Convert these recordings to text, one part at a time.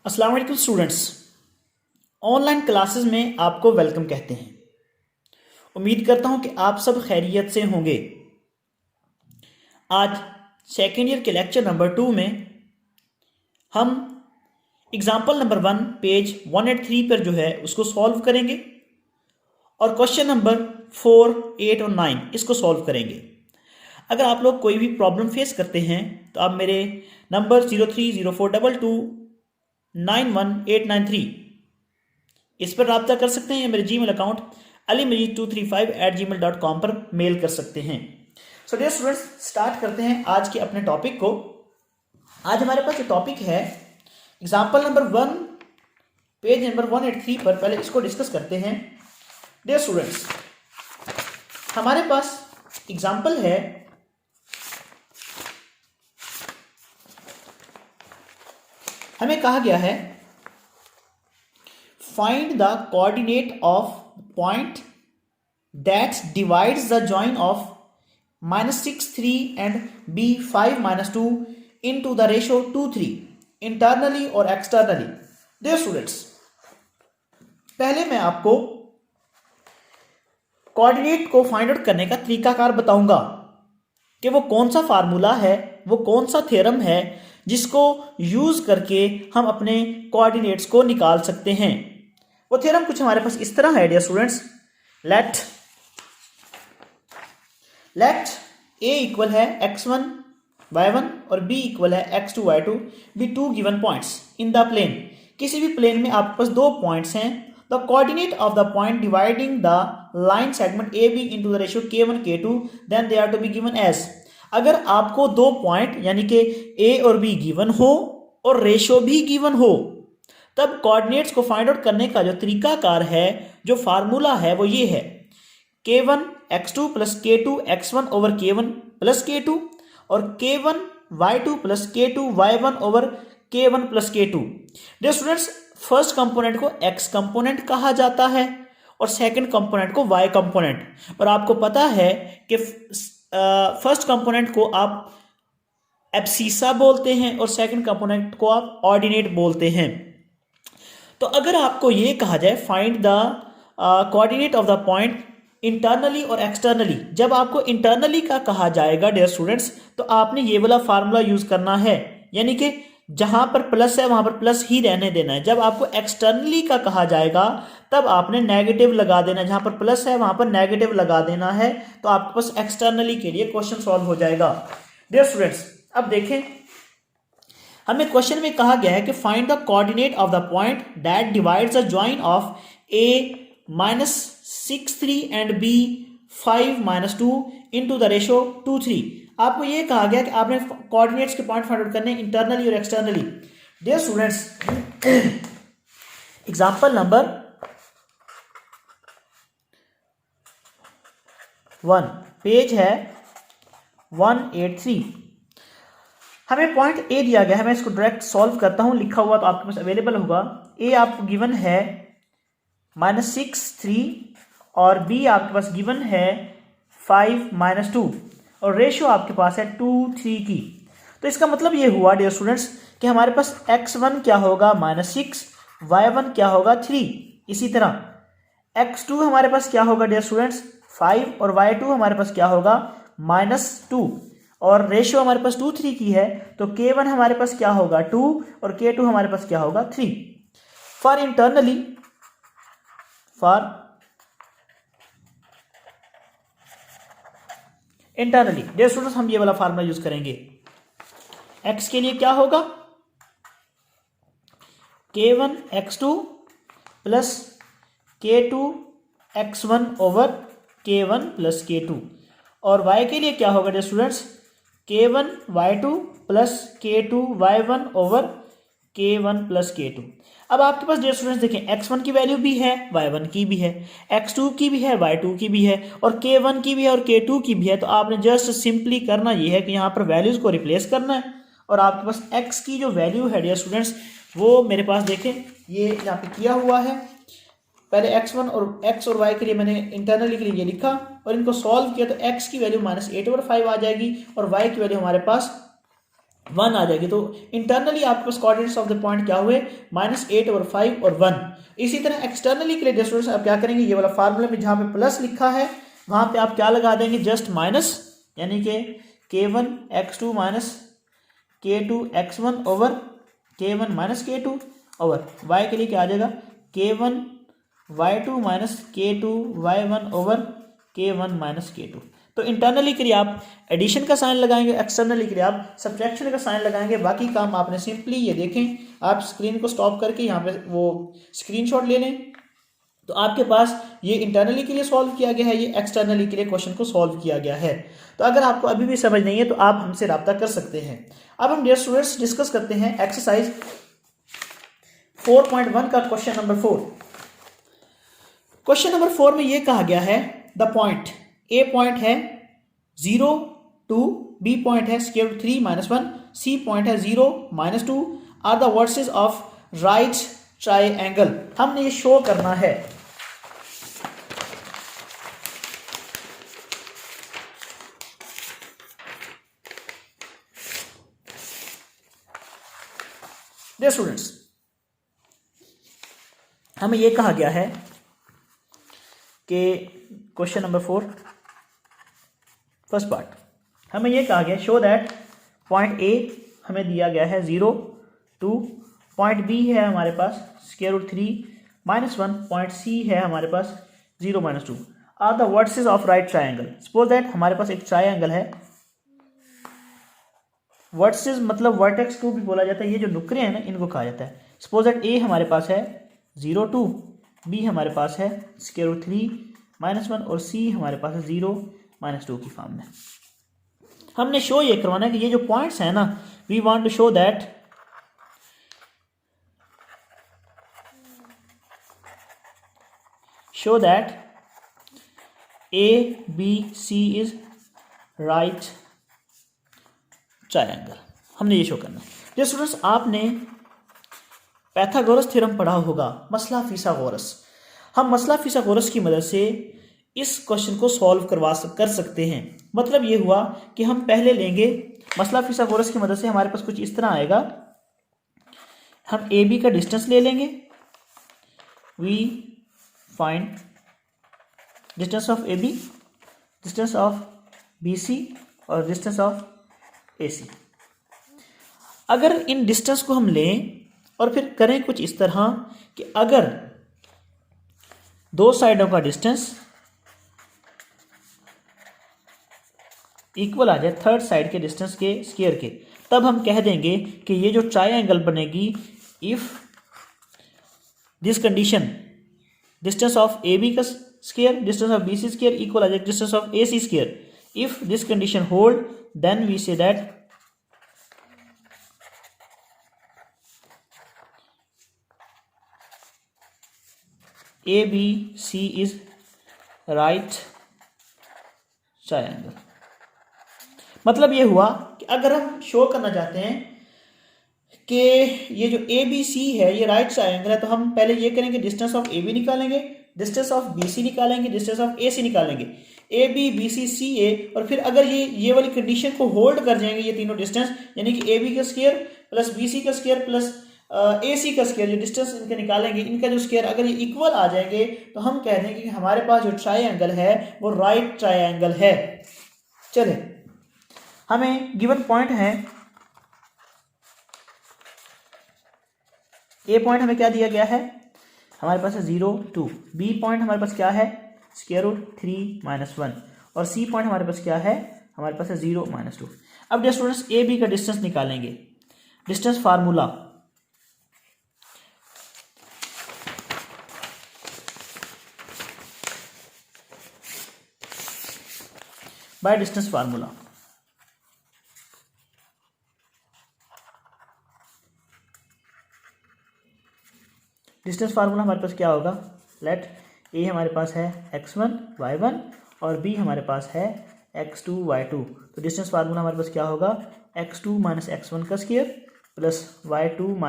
अस्सलाम वालेकुम students. Online classes में आपको वेलकम कहते हैं। उम्मीद करता हूं कि आप सब खैरियत से होंगे। आज सेकेंड ईयर के लेक्चर नंबर 2 में हम एग्जाम्पल नंबर 1 पेज 183 पर जो है उसको सॉल्व करेंगे और क्वेश्चन नंबर 4, 8 और 9 इसको सॉल्व करेंगे। अगर आप लोग कोई भी प्रॉब्लम फेस करते हैं तो आप मेरे नंबर 030422291893 इस पर रब्ता कर सकते हैं या मेरे जीमेल अकाउंट alimajid235@gmail.com पर मेल कर सकते हैं। सो डियर स्टूडेंट्स, स्टार्ट करते हैं आज के अपने टॉपिक को। आज हमारे पास जो टॉपिक है एग्जाम्पल नंबर 1 पेज नंबर 183 पर, पहले इसको डिस्कस करते हैं। डियर स्टूडेंट्स, हमारे पास एग्जाम्पल है हमें कहा गया है find the coordinate of point that divides the join of -6 3 and b5 -2 into the ratio 2 3 internally और एक्सटर्नली। डियर स्टूडेंट्स, पहले मैं आपको कोऑर्डिनेट को फाइंड आउट करने का तरीकाकार बताऊंगा कि वो कौन सा फार्मूला है, वो कौन सा थ्योरम है जिसको यूज करके हम अपने कोऑर्डिनेट्स को निकाल सकते हैं। वो थ्योरम कुछ हमारे पास इस तरह है। Dear students, let a equal है x1 y1 और b इक्वल है x2 y2 be two given points in the plane. किसी भी प्लेन में आपके पास दो पॉइंट्स हैं। The coordinate of the point dividing the line segment A B into the ratio k1 k2 then they are to be given as. अगर आपको दो पॉइंट यानी कि a और b गिवन हो और रेशियो भी गिवन हो, तब कोऑर्डिनेट्स को फाइंड आउट करने का जो तरीकाकार है, जो फार्मूला है, वो ये है k1 x2 plus k2 x1 over k1 plus k2 और k1 y2 plus k2 y1 over k1 plus k2। Dear students, first component को x कंपोनेंट कहा जाता है और सेकंड कंपोनेंट को y कंपोनेंट। और आपको पता है कि फर्स्ट कंपोनेंट को आप एब्सिसा बोलते हैं और सेकंड कंपोनेंट को आप ऑर्डिनेट बोलते हैं। तो अगर आपको ये कहा जाए find the coordinate of the point internally और एक्सटर्नली, जब आपको इंटरनली का कहा जाएगा डियर स्टूडेंट्स, तो आपने ये वाला फार्मूला यूज करना है, यानी कि जहां पर प्लस है वहां पर प्लस ही रहने देना है। जब आपको एक्सटर्नली का कहा जाएगा तब आपने नेगेटिव लगा देना है, जहां पर प्लस है वहां पर नेगेटिव लगा देना है। तो आपके पास एक्सटर्नली के लिए क्वेश्चन सॉल्व हो जाएगा। डियर स्टूडेंट्स, अब देखें, हमें क्वेश्चन में कहा गया है कि find the coordinate of the point that divides the join of a -6 3 and b 5 -2 into the ratio 2 3। आपको ये कहा गया कि आपने कोऑर्डिनेट्स के पॉइंट फाइंड आउट करने इंटरनली और externally. Dear students, example number 1 page है 183। हमें पॉइंट ए दिया गया है। मैं इसको डायरेक्ट सॉल्व करता हूं, लिखा हुआ तो आपके पास अवेलेबल होगा। ए आपको गिवन है -6 3 और बी आपके पास गिवन है 5 -2 और रेशियो आपके पास है 2 3 की। तो इसका मतलब ये हुआ डियर स्टूडेंट्स कि हमारे पास x1 क्या होगा -6, y1 क्या होगा 3, इसी तरह x2 हमारे पास क्या होगा डियर स्टूडेंट्स 5 और y2 हमारे पास क्या होगा -2 और रेशियो हमारे पास 2 3 की है। तो k1 हमारे पास क्या होगा 2 और k2 हमारे पास क्या होगा 3। फॉर इंटरनली, डियर स्टूडेंट्स, हम ये वाला फार्मूला यूज करेंगे। x के लिए क्या होगा k1 x2 plus k2 x1 over k1 plus k2 और y के लिए क्या होगा dear students k1 y2 plus k2 y1 over k1 plus k2। अब आपके पास डियर स्टूडेंट्स देखें, x1 की वैल्यू भी है, y1 की भी है, x2 की भी है, y2 की भी है और k1 की भी है और k2 की भी है। तो आपने जस्ट सिंपली करना ये है कि यहाँ पर वैल्यूज को रिप्लेस करना है और आपके पास x की जो वैल्यू है डियर स्टूडेंट्स, वो मेरे पास देखें ये यहाँ पे किया हुआ है। पहले x1 और x और y के लिए मैंने इंटरनली के लिए ये लिखा और इनको सॉल्व किया तो x की वैल्यू -8/5 आ जाएगी और y की वैल्यू हमारे पास 1 आ जाएगी। तो इंटरनली आपके पास कोऑर्डिनेट्स ऑफ द पॉइंट क्या हुए, -8 और 5 और 1। इसी तरह एक्सटर्नली के लिए डियर स्टूडेंट्स आप क्या करेंगे, ये वाला फार्मूला में जहाँ पे प्लस लिखा है वहाँ पे आप क्या लगा देंगे, जस्ट माइनस, यानी कि k1 x2 minus k2 x1 over k1 minus k2 over y के लिए क्या आ जाएगा, k1 y2 minus k2 y1 over k1 minus k2। तो इंटरनली के लिए आप एडिशन का साइन लगाएंगे, एक्सटर्नली के लिए आप सब्ट्रैक्शन का साइन लगाएंगे। बाकी काम आपने सिंपली ये देखें, आप स्क्रीन को स्टॉप करके यहाँ पे वो स्क्रीनशॉट ले लें, तो आपके पास ये इंटरनली के लिए सॉल्व किया गया है, ये एक्सटर्नली के लिए क्वेश्चन को सॉल्व किया गया है। तो अगर आपको अभी भी समझ नहीं है तो आप हमसे रब्ता कर सकते हैं। अब हम डियर स्टूडेंट्स डिस्कस करते हैं एक्सरसाइज 4.1 का क्वेश्चन नंबर 4। क्वेश्चन नंबर 4 में ये कहा गया है द पॉइंट ए पॉइंट है 0 2, बी पॉइंट है √3 - 1, सी पॉइंट है 0 - 2 are the vertices of right triangle. हमने ये शो करना है। डियर स्टूडेंट्स हमें ये कहा गया है कि क्वेश्चन नंबर 4 फर्स्ट पार्ट, हमें ये कहा गया शो दैट पॉइंट ए हमें दिया गया है 0 2, पॉइंट बी है हमारे पास √3 - 1, पॉइंट सी है हमारे पास 0 - 2 are the vertices of right triangle. Suppose that हमारे पास एक ट्राइंगल है, वर्सेस मतलब वर्टेक्स को भी बोला जाता है, ये जो नुकरे हैं ना इनको कहा जाता है। सपोज दैट ए हमारे पास है 0 2, बी हमारे पास है √3 - 1 और सी हमारे पास है 0 - 2 की फॉर्म में। हमने शो ये करवाना है कि ये जो पॉइंट्स हैं ना, we want to show that A B C is right triangle. हमने ये शो करना है। जो स्टूडेंट्स आपने पाइथागोरस थ्योरम पढ़ा होगा, मसला फिसागोरस, हम मसला फिसागोरस की मदद से इस क्वेश्चन को सॉल्व कर सकते हैं। मतलब ये हुआ कि हम पहले लेंगे मसला फिसागोरस की मदद से, हमारे पास कुछ इस तरह आएगा, हम ए बी का डिस्टेंस ले लेंगे, we find distance of A B, distance of B C और डिस्टेंस ऑफ ए सी। अगर इन डिस्टेंस को हम लें और फिर करें कुछ इस तरह कि अगर दो साइडों का डिस्टेंस इक्वल आ जाए थर्ड साइड के डिस्टेंस के स्क्वायर के, तब हम कह देंगे कि ये जो ट्रायंगल बनेगी if this condition distance of A B का square distance of B C square equal आ जाए distance of A C square, if this condition hold then we say that A B C is right triangle. मतलब ये हुआ कि अगर हम show करना चाहते हैं कि ये जो ए बी सी है ये राइट ट्रायंगल है, तो हम पहले ये करेंगे डिस्टेंस ऑफ ए बी निकालेंगे, डिस्टेंस ऑफ बी सी निकालेंगे, डिस्टेंस ऑफ ए सी निकालेंगे, ए बी बी सी सी ए, और फिर अगर ये वाली कंडीशन को होल्ड कर जाएंगे ये तीनों डिस्टेंस, यानी कि ए बी का स्क्वायर प्लस बी सी का स्क्वायर प्लस ए सी का स्क्वायर, जो डिस्टेंस इनके निकालेंगे इनका जो स्क्वायर अगर ये इक्वल आ जाएंगे तो हम कह देंगे कि हमारे पास जो ट्रायंगल है वो राइट ट्रायंगल है। चले, हमें गिवन पॉइंट है, ए पॉइंट हमें क्या दिया गया है, हमारे पास है 0 2, बी पॉइंट हमारे पास क्या है √3 - 1 और सी पॉइंट हमारे पास क्या है, हमारे पास है 0 - 2। अब डियर स्टूडेंट्स ए बी का डिस्टेंस निकालेंगे, distance formula by distance formula. Distance formula हमारे पास क्या होगा, लेट ए हमारे पास है x1 y1 और b हमारे पास है x2 y2। तो डिस्टेंस फार्मूला हमारे पास क्या होगा, x2 - x1 का स्क्वायर प्लस y2 -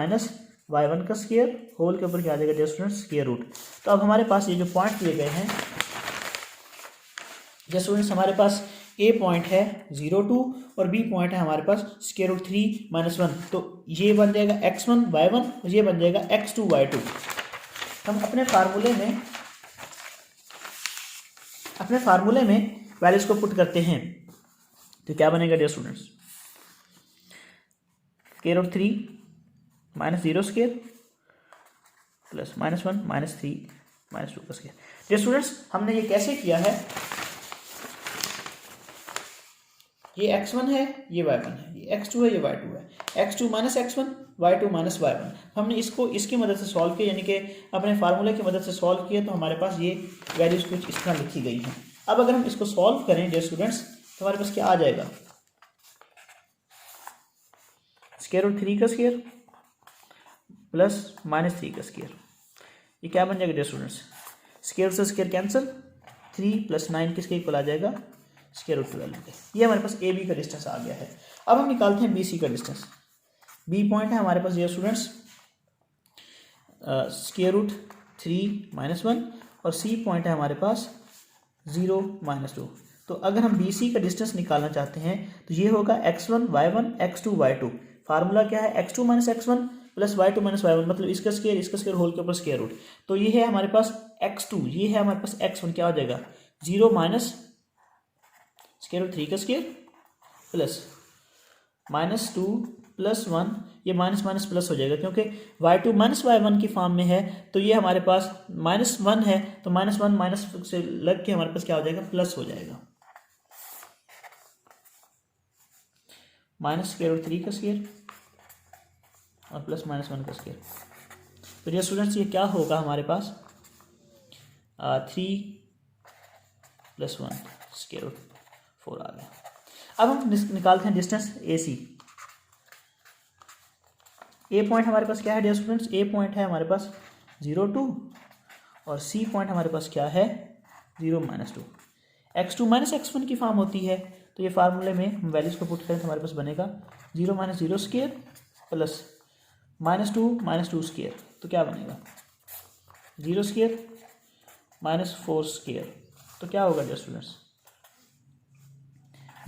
y1 का स्क्वायर होल के ऊपर क्या आ जाएगा डियर स्टूडेंट्स स्क्वायर रूट। तो अब हमारे पास ये जो पॉइंट दिए गए हैं डियर स्टूडेंट्स, हमारे पास ए पॉइंट है 0 2 और बी पॉइंट है हमारे पास स्क्वायर रूट 3 - 1, तो ये बन जाएगा x1 y1 और ये बन जाएगा x2 y2। हम अपने फार्मूले में वैल्यूज को पुट करते हैं, तो क्या बनेगा dear students? Square root 3 -0 square plus -1 -3 -2 का स्क्वायर। डियर स्टूडेंट्स, हमने ये कैसे किया है? ये x1 है, ये y1 है, ये x2 है, ये y2 है, x2 - x1 y2 - y1। हमने इसको इसकी मदद से सॉल्व किया, यानी कि अपने फार्मूले की मदद से सॉल्व किया, तो हमारे पास ये वैल्यूज कुछ इस तरह लिखी गई हैं। अब अगर हम इसको सॉल्व करें डियर स्टूडेंट्स, तो हमारे पास क्या आ जाएगा? स्क्वायर रूट 3 का स्क्वायर प्लस -3 का स्क्वायर, ये क्या बन जाएगा डियर स्टूडेंट्स? स्क्वायर से स्क्वायर कैंसिल, 3 + 9 किसके इक्वल आ जाएगा? स्क्वायर रूट 12 के। ये हमारे पास ए बी का डिस्टेंस आ गया है। अब हम निकालते हैं बी सी का डिस्टेंस। बी पॉइंट है हमारे पास डियर स्टूडेंट्स स्क्वायर रूट 3 - 1 और सी पॉइंट है हमारे पास 0 - 2। तो अगर हम बी सी का डिस्टेंस निकालना चाहते हैं तो ये होगा x1 y1 x2 y2। Formula क्या है? x2 - x1 plus y2 - y1, मतलब इसका स्क्वायर होल के ऊपर स्क्वायर रूट। तो ये है हमारे पास x2, ये है हमारे पास x1, क्या हो जाएगा? 0 - स्क्वायर रूट 3 का स्क्वायर प्लस -2 + 1, ये माइनस प्लस हो जाएगा, क्योंकि y2 - y1 की फॉर्म में है, तो ये हमारे पास -1 है, तो -1 माइनस से लग के हमारे पास क्या हो जाएगा? प्लस हो जाएगा, -स्क्वायर रूट 3 का स्क्वायर और प्लस -1 का स्क्वायर। तो ये स्टूडेंट्स, ये क्या होगा हमारे पास? 3 + 1 स्क्वायर रूट 4 आ गया। अब हम निकालते हैं डिस्टेंस ए सी। ए पॉइंट हमारे पास क्या है डियर स्टूडेंट्स? ए पॉइंट है हमारे पास 0 2 और सी पॉइंट हमारे पास क्या है? 0 - 2। x2 - x1 की फॉर्म होती है, तो ये फार्मूले में हम वैल्यूज को पुट करें तो हमारे पास बनेगा 0 - 0 स्क्वायर प्लस -2 - 2 स्क्वायर, तो क्या बनेगा? 0 स्क्वायर -4 स्क्वायर, तो क्या होगा डियर स्टूडेंट्स?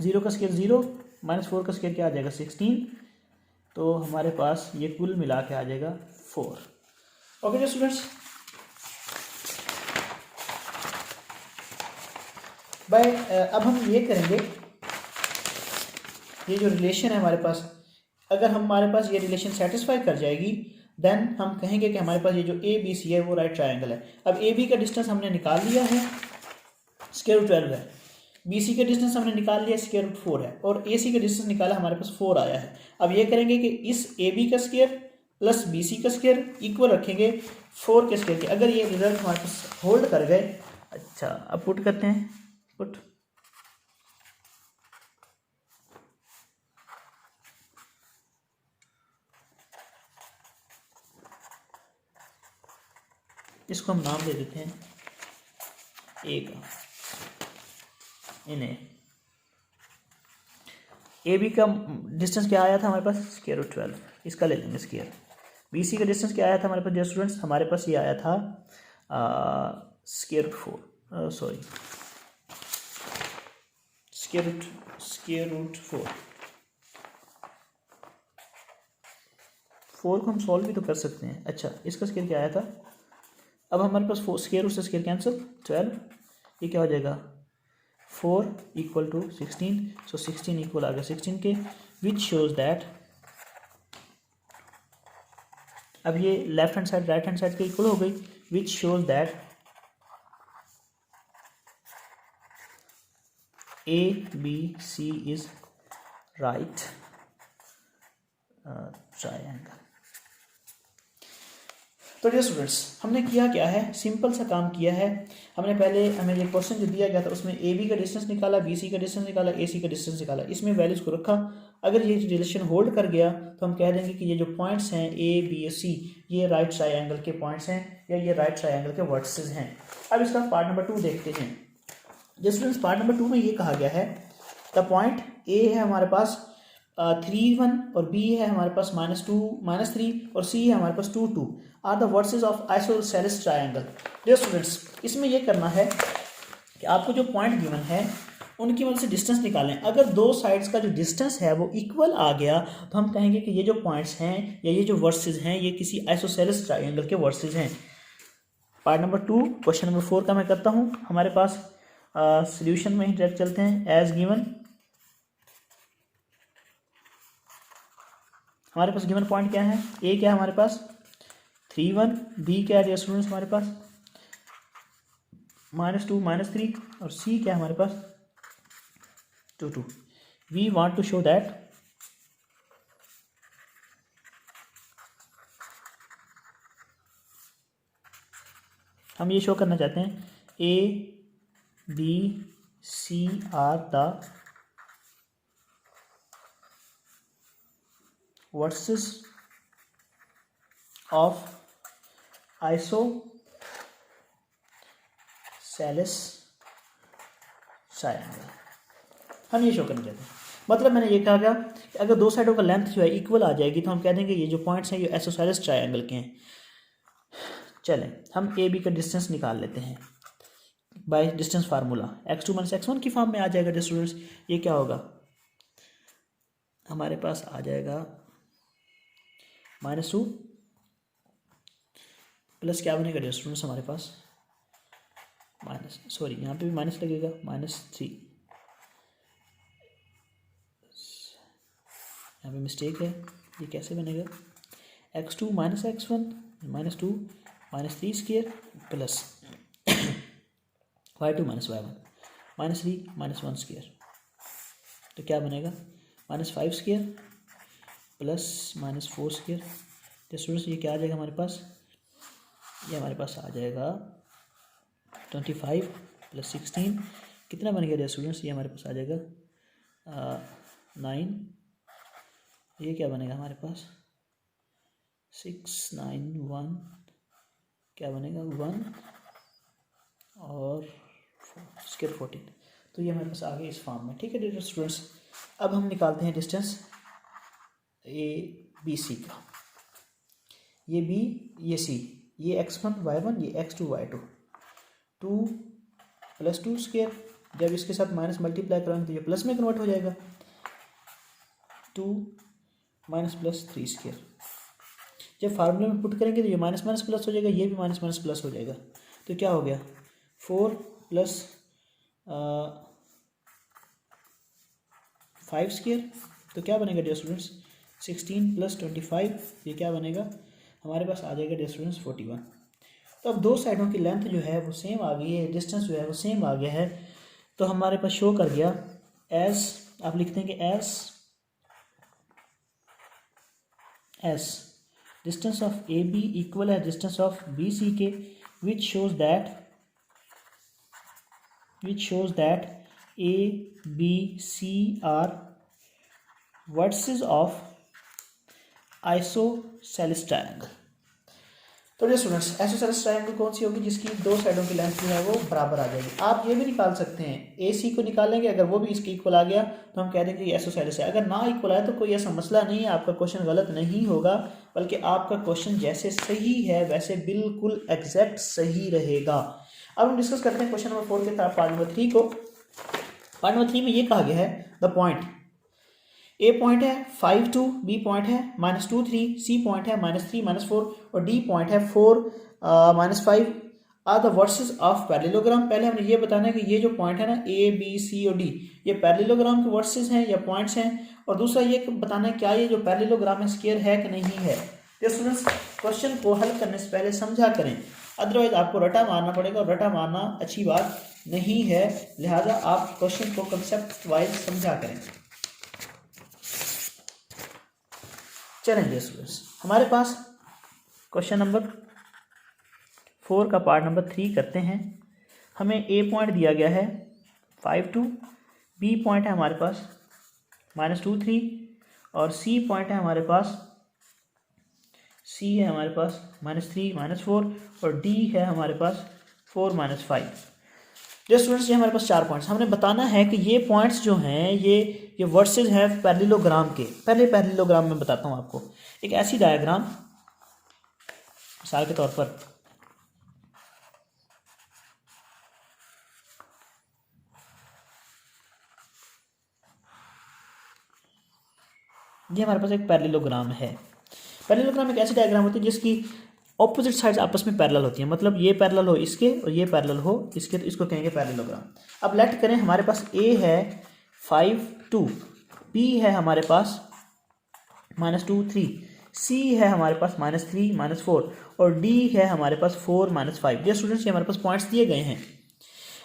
0 का स्क्वायर 0 -4 का स्क्वायर क्या आ जाएगा? 16। तो हमारे पास ये कुल मिला के आ जाएगा 4। ओके डियर स्टूडेंट्स, अब हम ये करेंगे, ये जो रिलेशन है हमारे पास, अगर हमारे पास ये रिलेशन सेटिस्फाई कर जाएगी, देन हम कहेंगे कि हमारे पास ये जो ए बी सी है वो राइट ट्रायंगल है। अब ए बी का डिस्टेंस हमने निकाल लिया है, स्क्वायर रूट 12 है, बी सी का डिस्टेंस हमने निकाल लिया, स्क्वायर रूट 4 है, और ए सी का डिस्टेंस निकाला, हमारे पास 4 आया है। अब ये करेंगे कि इस ए बी का स्क्वायर प्लस बी सी का स्क्वायर इक्वल रखेंगे 4 के स्क्वायर के। अगर ये रिजल्ट हमारे पास होल्ड कर गए, अच्छा अब पुट करते हैं, पुट इसको हम नाम दे देते हैं ए का, इन्हें ए बी का डिस्टेंस क्या आया था हमारे पास? स्क्वायर रूट 12, इसका ले लेंगे स्क्वायर। बी सी का डिस्टेंस क्या आया था हमारे पास डियर स्टूडेंट्स? हमारे पास ये आया था square root 4, sorry square root 4 को हम सॉल्व भी तो कर सकते हैं। अच्छा, इसका स्क्वायर क्या आया था? अब हमारे पास स्क्वायर रूट से स्क्वायर कैंसिल, 12, ये क्या हो जाएगा? 4 = 16, सो 16 इक्वल आ गया 16 के, विच शोज दैट, अब ये left hand side right hand side के इक्वल हो गई, which shows that A B C is right triangle. तो डियर स्टूडेंट्स, हमने किया क्या है? सिंपल सा काम किया है। हमने पहले हमें ये क्वेश्चन जो दिया गया था उसमें ए बी का डिस्टेंस निकाला, बी सी का डिस्टेंस निकाला, ए सी का डिस्टेंस निकाला, इसमें वैल्यूज को रखा। अगर ये रिलेशन होल्ड कर गया तो हम कह देंगे कि ये जो पॉइंट्स हैं ए बी सी, ये राइट ट्रायंगल के पॉइंट्स हैं, या ये राइट ट्रायंगल के वर्टिसेस हैं। अब इसका पार्ट नंबर 2 देखते हैं। डियर स्टूडेंट्स, पार्ट नंबर 2 में ये कहा गया है, द पॉइंट ए है हमारे पास 3 1 और बी है हमारे पास -2 -3 और सी है हमारे पास 2 2 are the vertices of isosceles triangle. Dear students, इसमें यह करना है कि आपको जो पॉइंट गिवन है उनकी मदद से डिस्टेंस निकालें। अगर दो साइड्स का जो डिस्टेंस है वो इक्वल आ गया तो हम कहेंगे कि ये जो पॉइंट्स हैं या ये जो वर्सेस हैं ये किसी आइसोसेलेस ट्रायंगल के वर्सेस हैं। पार्ट नंबर 2 क्वेश्चन नंबर 4 का मैं करता हूँ। हमारे पास सॉल्यूशन में ही डायरेक्ट चलते हैं। एज गिवन, हमारे पास गिवन पॉइंट क्या है, ए क्या है हमारे पास 3 1, बी क्या है स्टूडेंट्स हमारे पास -2 -3 और सी क्या है हमारे पास 2 2। We want to show that हम ये शो करना चाहते हैं A B C are the vertices of isosceles triangle. हम ये शो करना चाहते हैं, मतलब मैंने ये कहा कि अगर दो साइडों का लेंथ जो है इक्वल आ जाएगी तो हम कह देंगे ये जो पॉइंट्स हैं ये आइसोसेलेस ट्रायंगल के हैं। चलें हम ए बी का डिस्टेंस निकाल लेते हैं by distance formula. x2 - x1 की फॉर्म में आ जाएगा स्टूडेंट्स। ये क्या होगा हमारे पास आ जाएगा -2 प्लस क्या बनेगा स्टूडेंट्स हमारे पास सॉरी यहाँ पे भी माइनस लगेगा -3, यहाँ पे मिस्टेक है। ये कैसे बनेगा x2 - x1 -2 -3 square plus y2 - y1 -3 -1 square, तो क्या बनेगा -5 स्क्वायर प्लस -4 स्क्वायर। तो स्टूडेंट्स ये क्या आ जाएगा हमारे पास, ये हमारे पास आ जाएगा 25 + 16 कितना बन गया स्टूडेंट्स, ये हमारे पास आ जाएगा 9। ये क्या बनेगा हमारे पास 6 9 1 क्या बनेगा 1 और स्क्वायर 14। तो ये हमारे पास आ गया इस फॉर्म में। ठीक है डियर स्टूडेंट्स, अब हम निकालते हैं डिस्टेंस ए बी सी का। ये बी ये सी, ये x1 y1 ये x2 y2, 2 + 2 स्क्वायर, जब इसके साथ माइनस मल्टीप्लाई करेंगे तो ये प्लस में कन्वर्ट हो जाएगा 2 - +3 स्क्वायर। जब फार्मूले में पुट करेंगे तो ये माइनस माइनस प्लस हो जाएगा, ये भी माइनस माइनस प्लस हो जाएगा, तो क्या हो गया 4 + 5 स्क्वायर, तो क्या बनेगा डियर स्टूडेंट्स 16 + 25, ये क्या बनेगा हमारे पास आ जाएगा डियर स्टूडेंट्स 41। तो अब दो साइडों की लेंथ जो है वो सेम आ गई है, डिस्टेंस जो है वो सेम आ गया है, तो हमारे पास शो कर गया एज, आप लिखते हैं कि as distance of A B equal है डिस्टेंस ऑफ बी सी के, which shows that A B C are vertices of isosceles triangle. तो डियर स्टूडेंट्स आइसोसेलेस ट्रायंगल कौन सी होगी, जिसकी दो साइडों की लेंथ जो है वो बराबर आ जाएगी। आप ये भी निकाल सकते हैं, ए सी को निकालेंगे, अगर वो भी इसके इक्वल आ गया तो हम कह देंगे ये आइसोसेलेस है। अगर ना इक्वल आए तो कोई ऐसा मसला नहीं है, आपका क्वेश्चन गलत नहीं होगा, बल्कि आपका क्वेश्चन जैसे सही है वैसे बिल्कुल एग्जैक्ट सही रहेगा। अब हम डिस्कस करते हैं क्वेश्चन नंबर 4 के साथ पार्ट नंबर 3 को। पार्ट नंबर 3 में ये कहा गया है द पॉइंट ए पॉइंट है 5 2, बी पॉइंट है -2 3, सी पॉइंट है -3 -4 और डी पॉइंट है 4 -5 are the vertices of parallelogram. पहले हमने ये बताना है कि ये जो पॉइंट है ना ए बी सी और डी ये पैरेललोग्राम के वर्सेस हैं या पॉइंट्स हैं, और दूसरा ये बताना है क्या ये जो पैरेललोग्राम है स्क्वायर है कि नहीं है। तो स्टूडेंट्स क्वेश्चन को हल करने से पहले समझा करें, अदरवाइज आपको रटा मारना पड़ेगा और रटा मारना अच्छी बात नहीं है, लिहाजा आप क्वेश्चन को कंसेप्ट वाइज समझा करें। चलेंगे स्टूडेंट्स हमारे पास क्वेश्चन नंबर 4 का पार्ट नंबर 3 करते हैं। हमें ए पॉइंट दिया गया है 5 2, बी पॉइंट है हमारे पास -2 3 और सी पॉइंट है हमारे पास -3 -4 और डी है हमारे पास 4 -5। जो स्टूडेंट्स ये हमारे पास 4 पॉइंट्स, हमने बताना है कि ये पॉइंट्स जो हैं ये वर्सेस है पैरेललोग्राम के। पहले पैरेललोग्राम में बताता हूँ आपको, एक ऐसी डायग्राम मिसाल के तौर पर ये हमारे पास एक पैरेललोग्राम है। पैरेललोग्राम एक ऐसी डायग्राम होती है जिसकी ऑपोजिट साइड्स आपस में पैरेलल होती हैं, मतलब ये पैरेलल हो इसके और ये पैरेलल हो इसके, तो इसको कहेंगे पैरेललोग्राम। अब लेट करें हमारे पास ए है 5 2, बी है हमारे पास -2 3, सी है हमारे पास -3 -4 और डी है हमारे पास 4 -5। ये स्टूडेंट्स ये हमारे पास पॉइंट्स दिए गए हैं।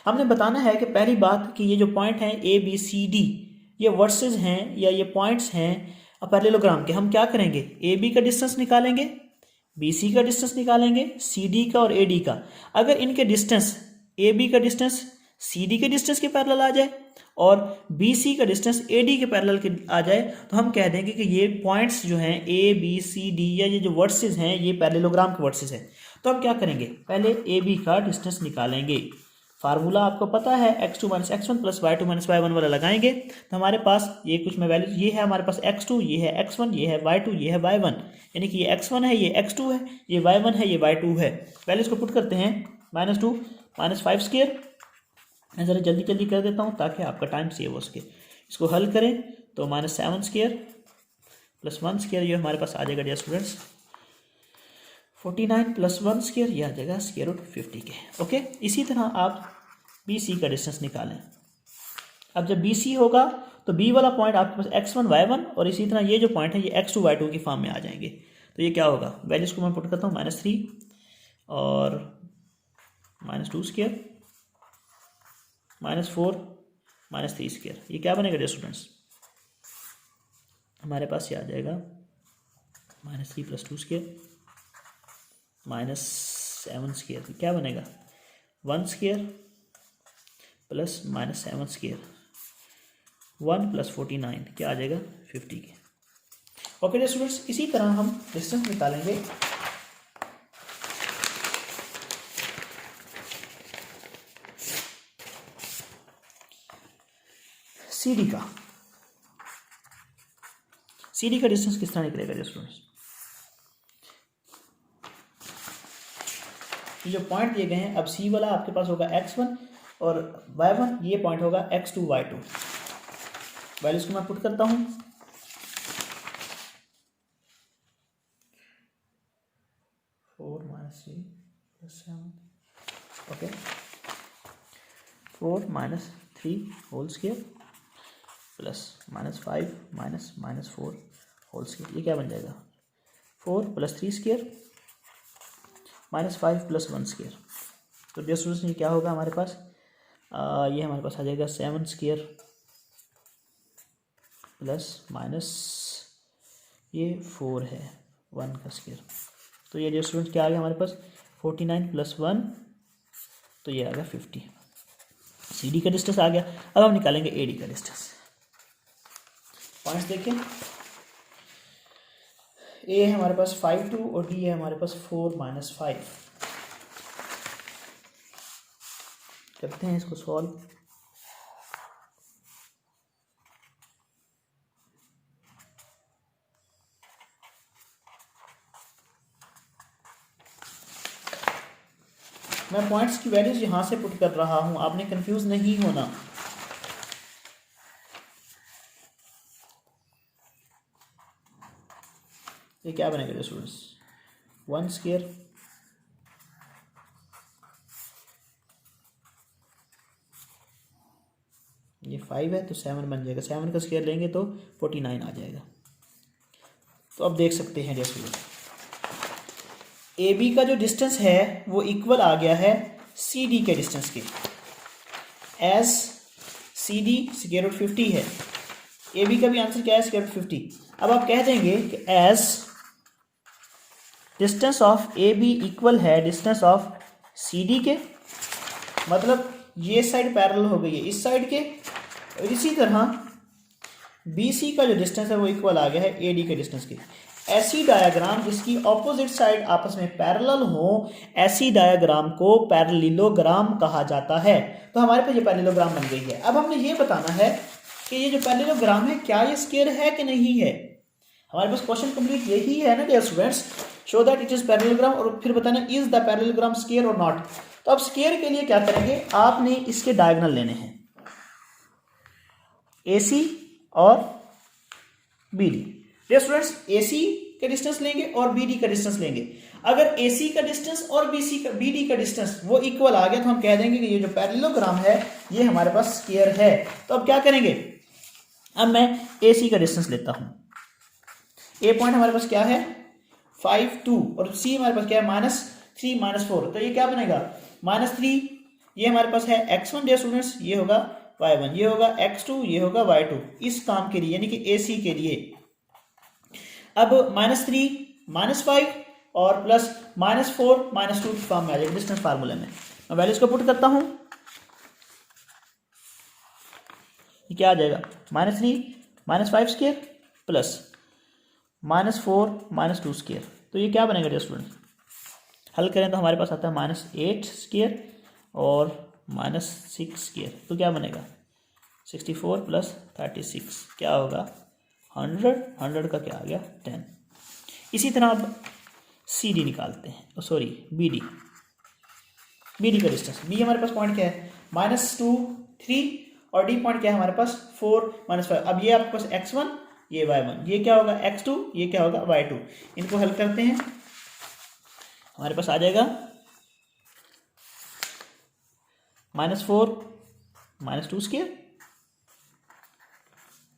हमने बताना है कि पहली बात कि ये जो पॉइंट हैं ए बी सी डी, ये वर्सेस हैं या ये पॉइंट्स हैं पैरेललोग्राम के। हम क्या करेंगे, ए बी का डिस्टेंस निकालेंगे, बी सी का डिस्टेंस निकालेंगे, सी डी का और ए डी का। अगर इनके डिस्टेंस ए बी का डिस्टेंस सी डी के डिस्टेंस के पैरेलल आ जाए और बी सी का डिस्टेंस ए डी के पैरेलल के आ जाए, तो हम कह देंगे कि ये पॉइंट्स जो हैं ए बी सी डी या ये जो वर्सेस हैं ये पैरेललोग्राम के वर्सेस हैं। तो हम क्या करेंगे, पहले ए बी का डिस्टेंस निकालेंगे। फार्मूला आपको पता है x2 - x1 + y2 - y1 वाला लगाएंगे, तो हमारे पास ये कुछ में वैल्यू, ये है हमारे पास x2, ये है x1, ये है y2, ये है y1, यानी कि ये x1 है, ये x2 है, ये y1 है, ये y2 है। वैल्यूज को पुट करते हैं, -2 -5²। मैं ज़रा जल्दी जल्दी कर देता हूँ ताकि आपका टाइम सेव हो सके। इसको हल करें तो -7² + 1² ये हमारे पास आ जाएगा डियर स्टूडेंट्स 49 + 1² ये आ जाएगा √50 के। ओके, इसी तरह आप बी सी का डिस्टेंस निकालें। अब जब बी सी होगा तो बी वाला पॉइंट आपके पास x1 y1 और इसी तरह ये जो पॉइंट है ये x2 y2 की फॉर्म में आ जाएंगे। तो ये क्या होगा, वैल्यूज को मैं पुट करता हूँ, -3 और -2² -4 -3²। ये क्या बनेगा डियर स्टूडेंट्स, हमारे पास ये आ जाएगा -3 + 2² -7²। क्या बनेगा, 1² प्लस -7², 1 + 49 क्या आ जाएगा 50 के। ओके डियर स्टूडेंट्स, इसी तरह हम डिस्टेंस निकालेंगे सी डी का। सी डी का डिस्टेंस किस तरह निकलेगा डियर स्टूडेंट्स, ये जो पॉइंट दिए गए हैं, अब सी वाला आपके पास होगा x1 और y1, ये पॉइंट होगा x2 y2। वैल्यूज को मैं पुट करता हूँ, -4 -3 + 7, ओके, 4 -3 whole square plus -5 -4 whole square. ये क्या बन जाएगा, 4 + 3² -5 + 1²। तो डियर स्टूडेंट्स ये क्या होगा हमारे पास, ये हमारे पास आ जाएगा 7² प्लस माइनस ये 4 है 1 का स्क्वायर। तो ये डियर स्टूडेंट्स क्या आ गया हमारे पास, 49 + 1, तो ये आ गया 50। सी डी का डिस्टेंस आ गया। अब हम निकालेंगे ए डी का डिस्टेंस। पॉइंट्स देखिए, ए है हमारे पास 5 2 और डी है हमारे पास 4 -5। करते हैं इसको सॉल्व। मैं पॉइंट्स की वैल्यूज यहां से पुट कर रहा हूं, आपने कंफ्यूज नहीं होना। ये क्या बनेगा स्टूडेंट्स, 1², ये 5 है तो 7 बन जाएगा, 7 का स्क्वायर लेंगे तो 49 आ जाएगा। तो अब देख सकते हैं जैसे ए बी का जो डिस्टेंस है वो इक्वल आ गया है सी डी के डिस्टेंस के। एज सी डी √50 है, ए बी का भी आंसर क्या है √50। अब आप कह देंगे कि as distance of A B equal है डिस्टेंस ऑफ सी डी के, मतलब ये साइड पैरेलल हो गई है इस साइड के, और इसी तरह बी सी का जो डिस्टेंस है वो इक्वल आ गया है ए डी के डिस्टेंस के। ऐसी डायग्राम जिसकी ऑपोजिट साइड आपस में पैरेलल हो, ऐसी डायग्राम को पैरेललोग्राम कहा जाता है। तो हमारे पास ये पैरेललोग्राम बन गई है। अब हमने ये बताना है कि ये जो पैरेललोग्राम है क्या ये स्क्वायर है कि नहीं है। हमारे पास क्वेश्चन कंप्लीट यही है ना dear students, show that it is parallelogram, और फिर बताना इज द पैरेललोग्राम स्क्वायर और नॉट। तो अब स्क्वायर के लिए क्या करेंगे, आपने इसके डायगोनल लेने हैं AC और BD। डियर स्टूडेंट्स AC का डिस्टेंस लेंगे और BD का डिस्टेंस लेंगे। अगर AC का डिस्टेंस और BD का डिस्टेंस वो इक्वल आ गया तो हम कह देंगे कि ये जो पैरेललोग्राम है ये हमारे पास स्क्वायर है। तो अब क्या करेंगे, अब मैं AC का डिस्टेंस लेता हूं। A पॉइंट हमारे पास क्या है 5 2 और C हमारे पास क्या है -3 -4, तो ये क्या बनेगा -3। ये हमारे पास है x1 डियर स्टूडेंट्स, ये होगा y1, ये होगा x2, ये होगा y2 इस काम के लिए यानी कि AC के लिए। अब -3 -5 और प्लस -4 -2 की फॉर्म में आ जाएगा डिस्टेंस फार्मूले में। मैं वैल्यूज को पुट करता हूं, ये क्या आ जाएगा -3 -5 स्क्वायर प्लस -4 -2 स्क्वायर। तो ये क्या बनेगा डियर स्टूडेंट, हल करें तो हमारे पास आता है -8 स्क्वायर और -6 स्क्वायर। तो क्या बनेगा 64 प्लस 36 क्या होगा 100 का क्या आ गया 10। इसी तरह अब CD निकालते हैं, सॉरी BD का डिस्टेंस। B हमारे पास पॉइंट क्या है -2 3 और D पॉइंट क्या है हमारे पास 4 -5। अब ये आपके पास x1 ये y1, ये क्या होगा x2, ये क्या होगा y2। इनको हल करते हैं, हमारे पास आ जाएगा -4 -2 स्क्वायर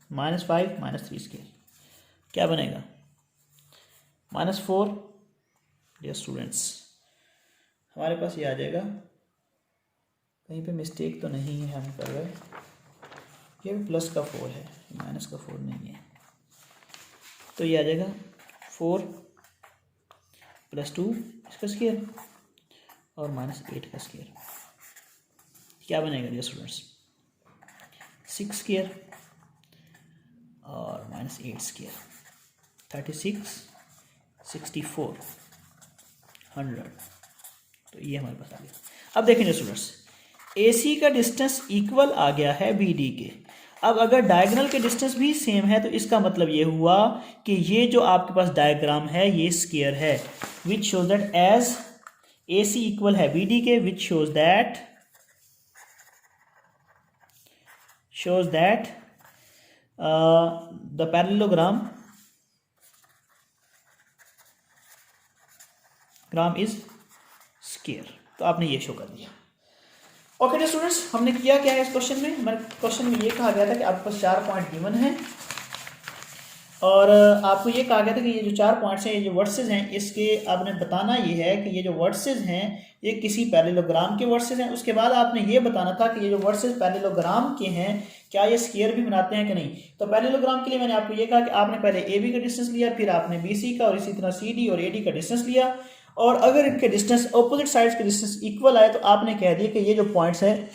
-5 -3 स्क्वायर क्या बनेगा -4। डियर स्टूडेंट्स हमारे पास ये आ जाएगा, कहीं पे मिस्टेक तो नहीं है हम कर रहे, ये भी प्लस का 4 है माइनस का 4 नहीं है। तो ये आ जाएगा 4 + 2 इसका स्क्वायर और -8 का स्क्वायर क्या बनेगा डियर स्टूडेंट्स 6 स्क्वायर और -8 स्क्वायर 36 64 100। तो ये हमारे पास आ गया। अब देखेंगे स्टूडेंट्स AC का डिस्टेंस इक्वल आ गया है BD के। अब अगर डायगोनल के डिस्टेंस भी सेम है तो इसका मतलब ये हुआ कि ये जो आपके पास डायग्राम है ये स्क्वायर है, which shows that as AC equal है BD के, which shows that the parallelogram is square. तो आपने ये शो कर दिया। ओके डियर स्टूडेंट्स, हमने किया क्या है इस क्वेश्चन में, हमारे क्वेश्चन में ये कहा गया था कि आपके पास 4 पॉइंट गिवन हैं और आपको ये कहा गया था कि ये जो 4 पॉइंट्स हैं ये जो वर्सेस हैं इसके आपने बताना ये है कि ये जो वर्सेस हैं ये किसी पैरेललोग्राम के वर्सेस हैं। उसके बाद आपने ये बताना था कि ये जो वर्सेस पैरेललोग्राम के हैं क्या ये स्क्वायर भी बनाते हैं कि नहीं। तो पैरेललोग्राम के लिए मैंने आपको ये कहा कि आपने पहले AB का डिस्टेंस लिया, फिर आपने BC का और इसी तरह CD और AD का डिस्टेंस लिया, और अगर इनके डिस्टेंस ऑपोजिट साइड्स के डिस्टेंस इक्वल आए तो आपने कह दिया कि ये जो पॉइंट्स हैं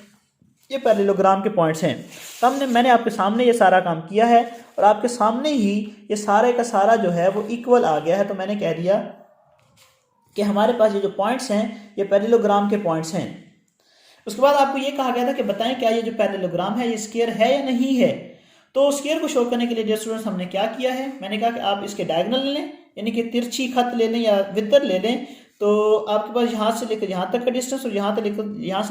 ये पैरेललोग्राम के पॉइंट्स हैं। तो मैंने आपके सामने ये सारा काम किया है और आपके सामने ही ये सारे का सारा जो है वो इक्वल आ गया है। तो मैंने कह दिया कि हमारे पास ये जो पॉइंट्स हैं ये पैरेललोग्राम के पॉइंट्स हैं। उसके बाद आपको ये कहा गया था कि बताएं क्या ये जो पैरेललोग्राम है ये स्क्वायर है या नहीं है। तो स्क्वायर को शो करने के लिए डियर स्टूडेंट्स हमने क्या किया है, मैंने कहा कि आप इसके डायगोनल ले लें यानी कि तिरछी खत ले लें या वितर ले लें। तो आपके पास यहाँ से लेकर यहाँ तक का डिस्टेंस और यहाँ से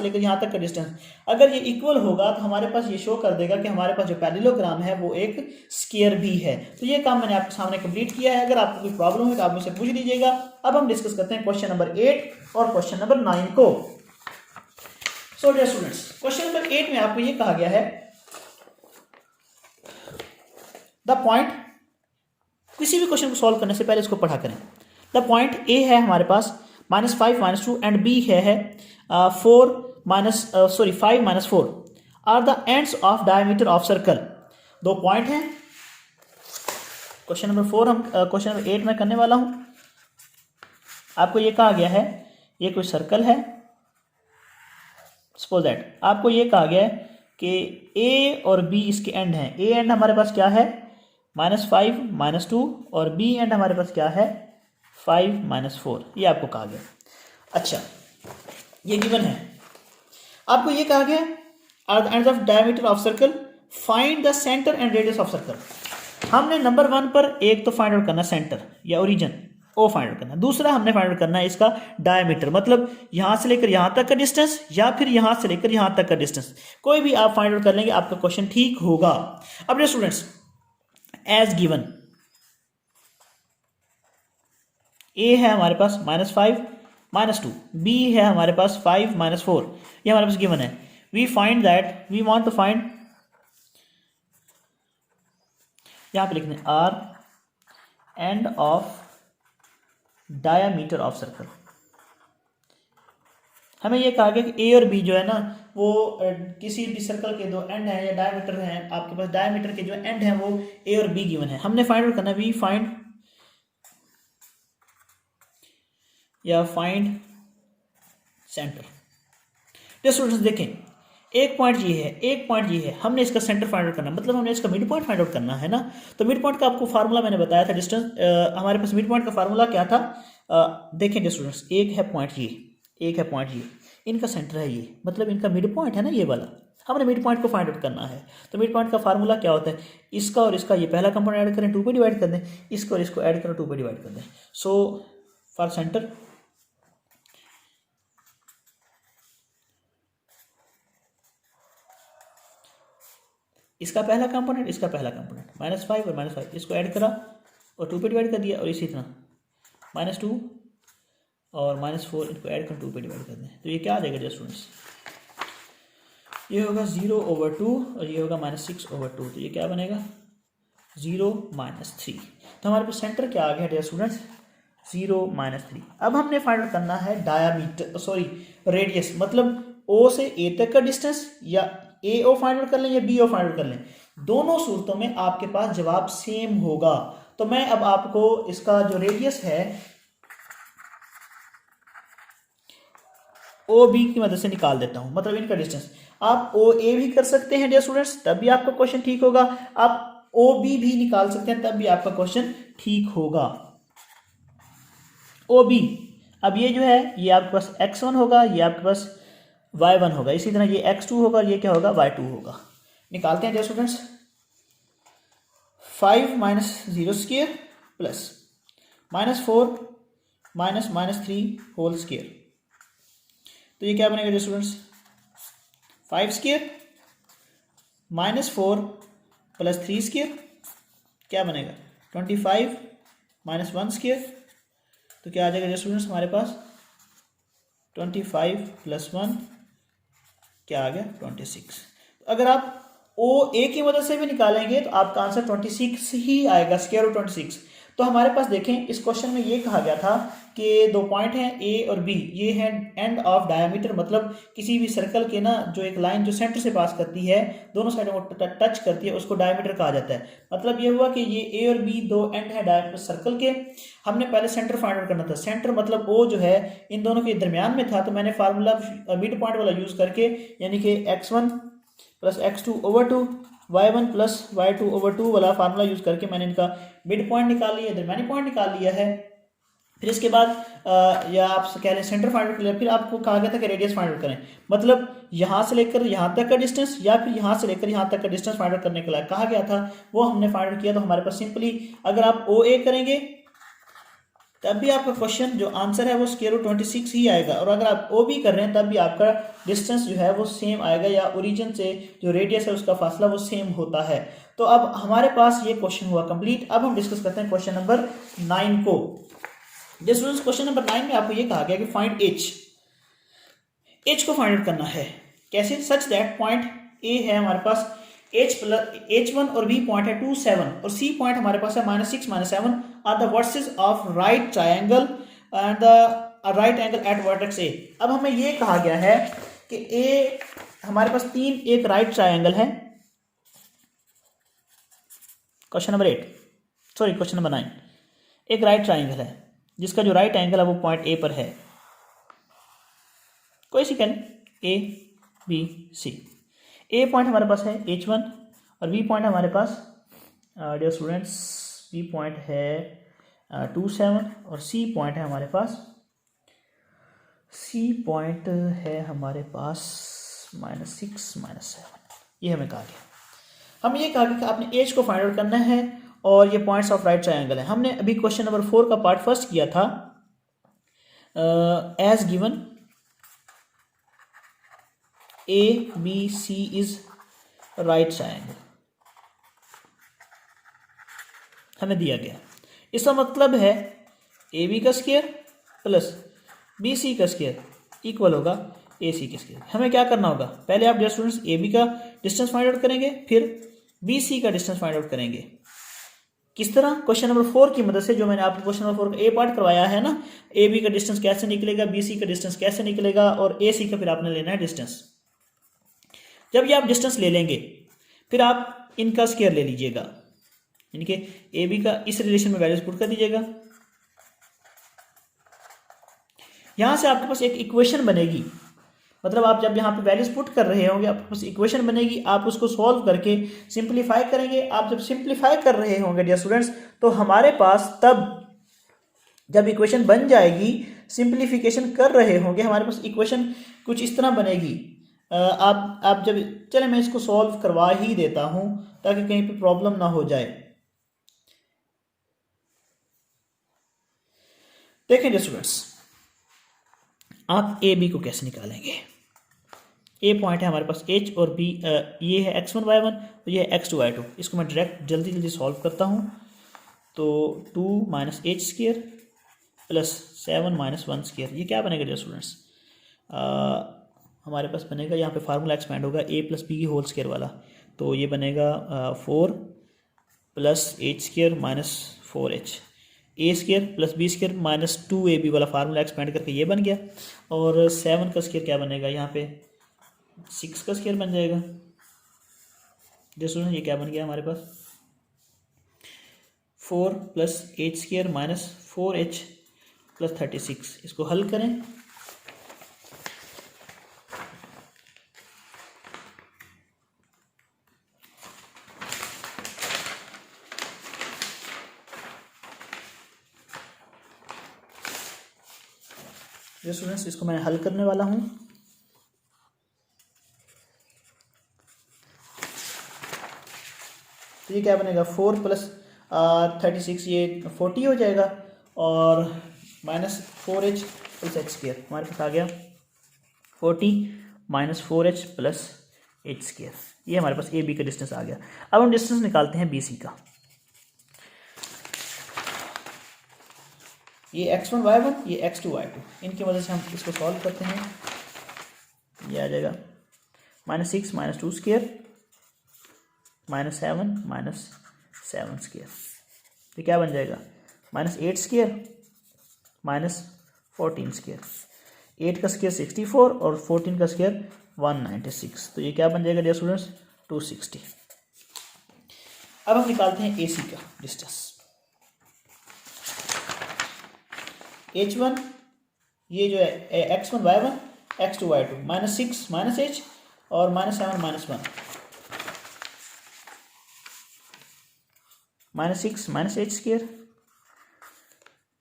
लेकर यहाँ तक का डिस्टेंस अगर ये इक्वल होगा तो हमारे पास ये शो कर देगा कि हमारे पास जो पैरेललोग्राम है वो एक स्क्वायर भी है। तो ये काम मैंने आपके सामने कंप्लीट किया है। अगर आपको कोई प्रॉब्लम है तो आप मुझसे पूछ लीजिएगा। अब हम डिस्कस करते हैं क्वेश्चन नंबर 8 और क्वेश्चन नंबर 9 को। So dear students question number 8 में आपको ये कहा गया है द पॉइंट, किसी भी क्वेश्चन को सॉल्व करने से पहले इसको पढ़ा करें। द पॉइंट A है हमारे पास -5 -2 एंड B है 5 -4 are the ends of diameter of circle. दो पॉइंट हैं। क्वेश्चन नंबर 4 हम क्वेश्चन नंबर 8 में करने वाला हूं। आपको ये कहा गया है ये कोई सर्कल है, सपोज दैट आपको ये कहा गया है कि A और B इसके एंड हैं। A एंड हमारे पास क्या है -5 -2 और B एंड हमारे पास क्या है 5 -4, ये आपको कहा गया। अच्छा ये गिवन है। आपको ये कहा गया are the ends of diameter of circle, find the centre and radius of circle. हमने नंबर 1 पर एक तो फाइंड आउट करना सेंटर या ओरिजिन ओ फाइंड आउट करना, दूसरा हमने फाइंड आउट करना है इसका डायमीटर, मतलब यहां से लेकर यहां तक का डिस्टेंस या फिर यहां से लेकर यहां तक का डिस्टेंस, कोई भी आप फाइंड आउट कर लेंगे आपका क्वेश्चन ठीक होगा। अब स्टूडेंट्स एज गिवन ए है हमारे पास -5 -2, बी है हमारे पास 5 -4, ये हमारे पास गिवन है। We find that, we want to find, यहाँ पे लिखने are end of diameter of circle. हमें ये कहा गया कि ए और बी जो है ना वो किसी भी सर्कल के दो एंड हैं या डायमीटर हैं, आपके पास डायमीटर के जो एंड हैं वो ए और बी गिवन है। हमने फाइंड आउट करना, वी फाइंड या फाइंड सेंटर। तो स्टूडेंट्स देखें, एक पॉइंट ये है, एक पॉइंट ये है, हमने इसका सेंटर फाइंड आउट करना, मतलब हमने इसका मिड पॉइंट फाइंड आउट करना है ना। तो मिड पॉइंट का आपको फार्मूला मैंने बताया था, डिस्टेंस हमारे पास मिड पॉइंट का फार्मूला क्या था, देखें स्टूडेंट्स, एक है पॉइंट ये, एक है पॉइंट ये, इनका सेंटर है ये, मतलब इनका मिड पॉइंट है ना ये वाला, हमने मिड पॉइंट को फाइंड आउट करना है। तो मिड पॉइंट का फार्मूला क्या होता है, इसका और इसका ये पहला कंपोनेंट ऐड करें, 2 पे डिवाइड कर दें, इसको और इसको ऐड करें, 2 पे डिवाइड कर दें। सो फॉर सेंटर इसका पहला कंपोनेंट, इसका पहला कंपोनेंट, -5 और -5, इसको ऐड करा और 2 पे डिवाइड कर दिया, और इसी तरह -2 और -4 इनको ऐड कर 2 पे डिवाइड कर दें। तो ये क्या आ जाएगा डियर स्टूडेंट्स, ये होगा 0/2 और ये होगा -6/2, तो ये क्या बनेगा 0 -3। तो हमारे पास सेंटर क्या आ गया डियर स्टूडेंट्स, 0 -3। अब हमने फाइंड आउट करना है डायामीटर, सॉरी रेडियस, मतलब ओ से ए तक का डिस्टेंस, या ए ओ फाइंड आउट कर लें या बी ओ फाइंड आउट कर लें, दोनों सूरतों में आपके पास जवाब सेम होगा। तो मैं अब आपको इसका जो रेडियस है ओ बी की मदद से निकाल देता हूं, मतलब इनका डिस्टेंस। आप ओ ए भी कर सकते हैं डियर स्टूडेंट्स, तब भी आपका क्वेश्चन ठीक होगा। आप ओ बी भी निकाल सकते हैं, तब भी आपका क्वेश्चन ठीक होगा। ओ बी, अब ये जो है ये आपके पास x1 होगा, ये आपके पास y1 होगा, इसी तरह ये x2 होगा, ये क्या होगा y2 होगा। निकालते हैं dear students, 5 - 0 square plus -4 -3 whole square, तो ये क्या बनेगा डियर स्टूडेंट्स, 5 स्क्वायर -4 + 3 स्क्वायर, क्या बनेगा 25 - 1 स्क्वायर, तो क्या आ जाएगा डियर स्टूडेंट्स हमारे पास 25 + 1 क्या आ गया 26। अगर आप ओ ए की मदद से भी निकालेंगे तो आपका आंसर 26 ही आएगा, स्क्वायर रूट 26। तो हमारे पास देखें इस क्वेश्चन में ये कहा गया था कि दो पॉइंट हैं ए और बी, ये है एंड ऑफ डायमीटर, मतलब किसी भी सर्कल के ना जो एक लाइन जो सेंटर से पास करती है, दोनों साइडों को टच करती है, उसको डायमीटर कहा जाता है। मतलब ये हुआ कि ये ए और बी दो एंड है डायमीटर सर्कल के। हमने पहले सेंटर फाइंड आउट करना था, सेंटर मतलब ओ जो है इन दोनों के दरमियान में था, तो मैंने फार्मूला मिड पॉइंट वाला यूज करके, यानी कि x1 + x2/2 y1 + y2/2 वाला फार्मूला यूज करके मैंने इनका मिड पॉइंट निकाल लिया, दरमियानी पॉइंट निकाल लिया है। फिर इसके बाद या आप कह लें सेंटर फाइंड आउट कर लिया, फिर आपको कहा गया था कि रेडियस फाइंड आउट करें, मतलब यहाँ से लेकर यहाँ तक का डिस्टेंस या फिर यहाँ से लेकर यहाँ तक का डिस्टेंस फाइंड आउट करने के लिए कहा गया था, वो हमने फाइंड आउट किया। तो हमारे पास सिंपली अगर आप ओ ए करेंगे तब भी आपका क्वेश्चन जो आंसर है वो स्क्वायर रूट 26 ही आएगा, और अगर आप ओ बी कर रहे हैं तब भी आपका डिस्टेंस जो है वो सेम आएगा, या ओरिजिन से जो रेडियस है उसका फासला वो सेम होता है। तो अब हमारे पास ये क्वेश्चन हुआ कंप्लीट। अब हम डिस्कस करते हैं क्वेश्चन नंबर 9 को। जैसे क्वेश्चन नंबर 9 में आपको ये कहा गया कि फाइंड एच को फाइंड आउट करना है, कैसे, सच दैट पॉइंट ए है हमारे पास H1 और B पॉइंट है 2 7 और C पॉइंट हमारे पास है -6 -7 are the vertices of right triangle and the right angle at vertex A। अब हमें ये कहा गया है कि A हमारे पास एक राइट ट्रायंगल है, question number 8 sorry question number 9, एक राइट ट्रायंगल है जिसका जो राइट एंगल है वो पॉइंट A पर है, कोई सी कैन A B C। A point हमारे पास है H1 और बी पॉइंट हमारे पास डियर स्टूडेंट्स बी पॉइंट है 2 7 और सी पॉइंट है हमारे पास -6 -7। ये हमें कहा गया, हम ये कहा कि आपने एच को फाइंड आउट करना है और ये पॉइंट्स ऑफ राइट ट्रायंगल है। हमने अभी क्वेश्चन नंबर 4 का पार्ट फर्स्ट किया था, as given ABC is right triangle हमें दिया गया। इसका मतलब है ए बी का स्क्वायर प्लस बी सी का स्क्वायर इक्वल होगा ए सी के स्क्वायर। हमें क्या करना होगा, पहले आप डियर स्टूडेंट्स ए बी का डिस्टेंस फाइंड आउट करेंगे, फिर बी सी का डिस्टेंस फाइंड आउट करेंगे। किस तरह, क्वेश्चन नंबर 4 की मदद से, जो मैंने आपको क्वेश्चन नंबर 4 का ए पार्ट करवाया है ना, ए बी का डिस्टेंस कैसे निकलेगा, बी सी का डिस्टेंस कैसे निकलेगा, और ए सी का फिर आपने लेना है डिस्टेंस। जब ये आप डिस्टेंस ले लेंगे फिर आप इनका स्क्वायर ले लीजिएगा, इनके ए बी का इस रिलेशन में वैल्यूज पुट कर दीजिएगा। यहां से आपके पास एक इक्वेशन बनेगी, मतलब आप जब यहाँ पे वैल्यूज पुट कर रहे होंगे आपके पास इक्वेशन बनेगी, आप उसको सॉल्व करके सिंप्लीफाई करेंगे। आप जब सिंप्लीफाई कर रहे होंगे डियर स्टूडेंट्स, तो हमारे पास तब जब इक्वेशन बन जाएगी, सिंप्लीफिकेशन कर रहे होंगे, हमारे पास इक्वेशन कुछ इस तरह बनेगी। आप जब, चले मैं इसको सॉल्व करवा ही देता हूं ताकि कहीं पे प्रॉब्लम ना हो जाए। देखें डियर स्टूडेंट्स, आप ए बी को कैसे निकालेंगे। ए पॉइंट है हमारे पास एच और बी, ये है x1 y1 और ये है x2 y2। इसको मैं डायरेक्ट जल्दी जल्दी सॉल्व करता हूँ। तो 2 minus H square plus 7 minus 1 square, ये क्या बनेगा डियर स्टूडेंट्स, हमारे पास बनेगा, यहाँ पे फार्मूला एक्सपेंड होगा ए प्लस बी की होल स्क्वायर वाला, तो ये बनेगा 4 plus H square minus 4h, A square plus B square minus 2ab वाला फार्मूला एक्सपेंड करके ये बन गया। और 7 का स्क्वायर क्या बनेगा, यहाँ पे 6 का स्क्वायर बन जाएगा। जैसे ये क्या बन गया हमारे पास, 4 plus H square minus 4h plus 36। इसको हल करें, जो स्टूडेंट्स इसको मैं हल करने वाला हूं। तो ये क्या बनेगा, 4 प्लस 36, ये 40 हो जाएगा, और minus 4h plus H square, हमारे पास आ गया 40 minus 4h plus H square. ये हमारे पास ए बी का डिस्टेंस आ गया। अब हम डिस्टेंस निकालते हैं बी सी का। ये x1 y1, ये x2 y2, इनकी वजह से हम इसको सॉल्व करते हैं। ये आ जाएगा -6 माइनस 2 स्क्वायर -7 माइनस 7 स्क्वायर, तो क्या बन जाएगा, -8 स्क्वायर माइनस 14 स्क्वायर। 8 का स्क्वायर 64 और 14 का स्क्वायर 196, तो ये क्या बन जाएगा डियर स्टूडेंट्स, 260। अब हम निकालते हैं ए सी का डिस्टेंस। h1 ये जो है x1 y1 x2 y2, -6 minus h और -7 minus 1, -6 minus h square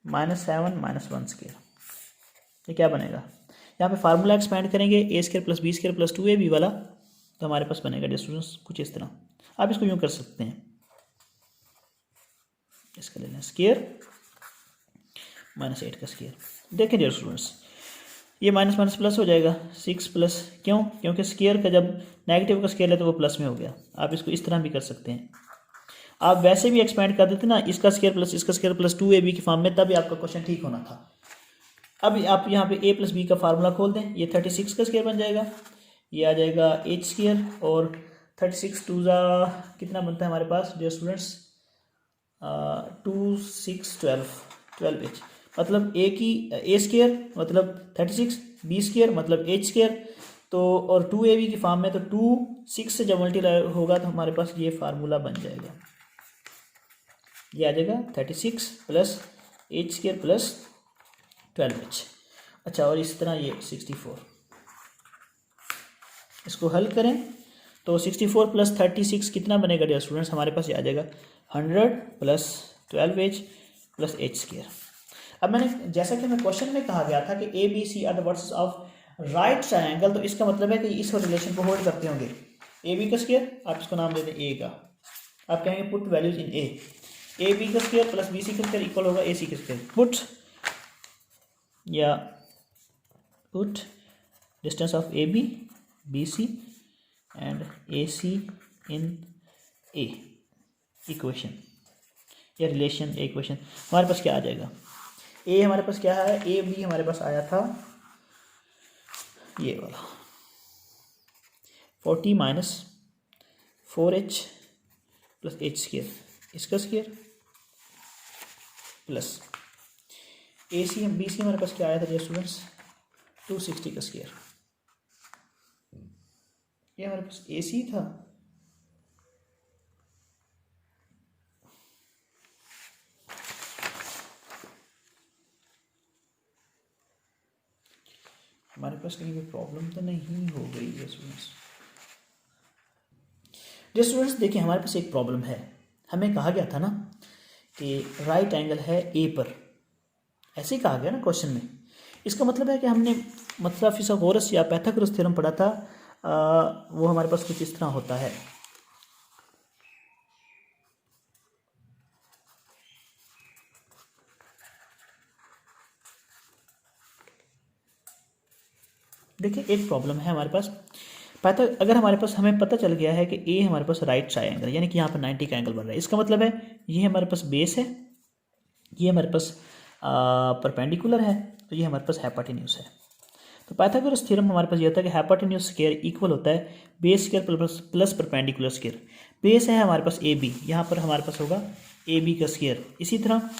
-7 minus 1 square. ये क्या बनेगा, यहाँ पे फार्मूला एक्सपेंड करेंगे a square plus B square plus 2ab वाला, तो हमारे पास बनेगा डियर स्टूडेंट्स कुछ इस तरह। आप इसको यूँ कर सकते हैं, इसका लेना स्क्वायर -8 का स्क्वायर। देखें डियर स्टूडेंट्स, ये माइनस माइनस प्लस हो जाएगा, 6 प्लस, क्यों, क्योंकि स्क्वायर का जब नेगेटिव का स्क्वायर है तो वो प्लस में हो गया। आप इसको इस तरह भी कर सकते हैं, आप वैसे भी एक्सपेंड कर देते ना, इसका स्क्वायर प्लस 2ab की फॉर्म में, तभी आपका क्वेश्चन ठीक होना था। अब आप यहाँ पे a प्लस बी का फार्मूला खोल दें, ये 36 का स्क्वायर बन जाएगा, ये आ जाएगा h स्क्वायर, और 36 2 कितना बनता है हमारे पास डियर स्टूडेंट्स, 2 6 12h, मतलब a की a स्क्वायर मतलब 36, b स्क्वायर मतलब h स्क्वायर, तो और 2ab की फॉर्म में, तो 2 6 से जब मल्टीप्लाई होगा तो हमारे पास ये फार्मूला बन जाएगा, ये आ जाएगा 36 plus h square plus 12h। अच्छा, और इस तरह ये 64, इसको हल करें तो 64 प्लस 36 कितना बनेगा डियर स्टूडेंट्स, हमारे पास ये आ जाएगा 100 plus 12h plus h square. अब मैंने, जैसा कि मैं क्वेश्चन में कहा गया था कि A B C are the vertices of right triangle, तो इसका मतलब है कि इस रिलेशन को होल्ड करते होंगे। ए बी का स्क्वायर, आप इसको नाम दे दें ए का, आप कहेंगे put values in A B का स्क्वायर प्लस बी सी का स्क्वायर इक्वल होगा ए सी का square. Put distance of A B, B C and A C in a equation या रिलेशन, इक्वेशन हमारे पास क्या आ जाएगा, ए हमारे पास क्या है, ए बी हमारे पास आया था ये वाला 40 minus 4h plus h square, इसका square plus A C B C हमारे पास क्या आया था डियर स्टूडेंट्स 260 का स्क्वायर, ये हमारे पास ए सी था। हमारे पास कहीं भी प्रॉब्लम तो नहीं हो गई है स्टूडेंट्स। जो स्टूडेंट्स देखिए हमारे पास एक प्रॉब्लम है, हमें कहा गया था ना कि राइट एंगल है ए पर, ऐसे ही कहा गया ना क्वेश्चन में। इसका मतलब है कि हमने मतलब फिथागोरस या पाइथागोरस थ्योरम पढ़ा था, वो हमारे पास कुछ इस तरह होता है। देखिए एक प्रॉब्लम है हमारे पास अगर हमारे पास हमें पता चल गया है कि ए हमारे पास राइट ट्रायंगल, यानी कि यहाँ पर 90 का एंगल बन रहा है, इसका मतलब है ये हमारे पास बेस है, ये हमारे पास परपेंडिकुलर है, तो ये हमारे पास हाइपोटेन्यूज है। तो पाइथागोरस थ्योरम हमारे पास ये होता है कि हाइपोटेन्यूज स्क्वायर इक्वल होता है base square plus perpendicular square. Base है हमारे पास ए बी, यहाँ पर हमारे पास होगा ए बी का स्क्वायर। इसी तरह